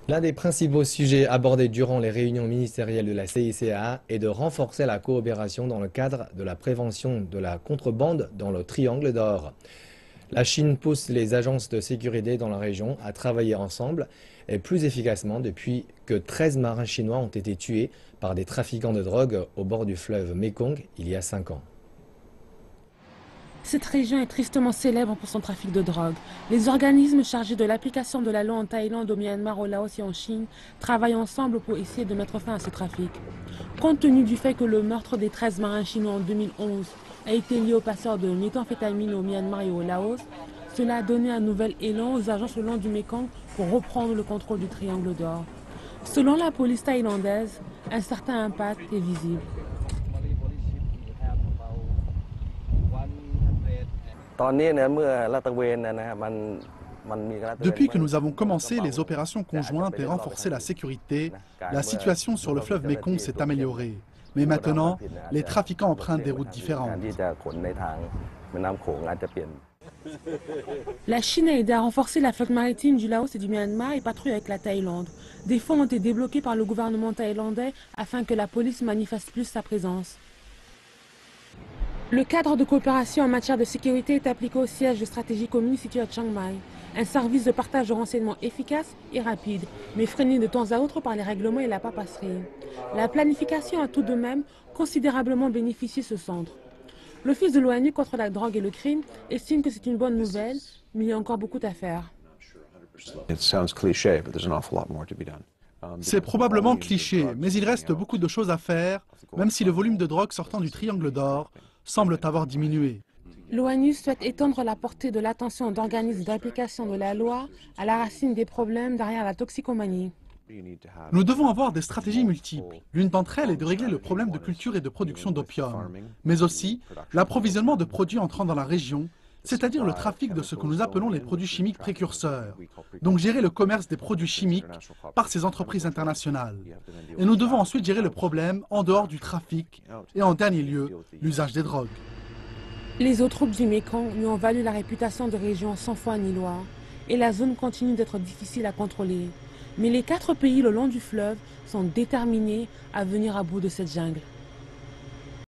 L'un des principaux sujets abordés durant les réunions ministérielles de la CICA est de renforcer la coopération dans le cadre de la prévention de la contrebande dans le Triangle d'Or. La Chine pousse les agences de sécurité dans la région à travailler ensemble et plus efficacement depuis que 13 marins chinois ont été tués par des trafiquants de drogue au bord du fleuve Mekong il y a 5 ans. Cette région est tristement célèbre pour son trafic de drogue. Les organismes chargés de l'application de la loi en Thaïlande, au Myanmar, au Laos et en Chine travaillent ensemble pour essayer de mettre fin à ce trafic. Compte tenu du fait que le meurtre des 13 marins chinois en 2011 a été lié au passeur de méthamphétamine au Myanmar et au Laos, cela a donné un nouvel élan aux agences le long du Mekong pour reprendre le contrôle du Triangle d'Or. Selon la police thaïlandaise, un certain impact est visible. Depuis que nous avons commencé les opérations conjointes et renforcé la sécurité, la situation sur le fleuve Mekong s'est améliorée. Mais maintenant, les trafiquants empruntent des routes différentes. La Chine a aidé à renforcer la flotte maritime du Laos et du Myanmar et patrouille avec la Thaïlande. Des fonds ont été débloqués par le gouvernement thaïlandais afin que la police manifeste plus sa présence. Le cadre de coopération en matière de sécurité est appliqué au siège de stratégie commune situé à Chiang Mai. Un service de partage de renseignements efficace et rapide, mais freiné de temps à autre par les règlements et la papasserie. La planification a tout de même considérablement bénéficié ce centre. L'Office de l'ONU contre la drogue et le crime estime que c'est une bonne nouvelle, mais il y a encore beaucoup à faire. C'est probablement cliché, mais il reste beaucoup de choses à faire, même si le volume de drogue sortant du Triangle d'Or semble avoir diminué. L'ONU souhaite étendre la portée de l'attention d'organismes d'application de la loi à la racine des problèmes derrière la toxicomanie. Nous devons avoir des stratégies multiples. L'une d'entre elles est de régler le problème de culture et de production d'opium, mais aussi l'approvisionnement de produits entrant dans la région, c'est-à-dire le trafic de ce que nous appelons les produits chimiques précurseurs. Donc gérer le commerce des produits chimiques par ces entreprises internationales. Et nous devons ensuite gérer le problème en dehors du trafic et en dernier lieu, l'usage des drogues. Les eaux troupes du Mekong lui ont valu la réputation de région sans foi ni loi, et la zone continue d'être difficile à contrôler. Mais les 4 pays le long du fleuve sont déterminés à venir à bout de cette jungle.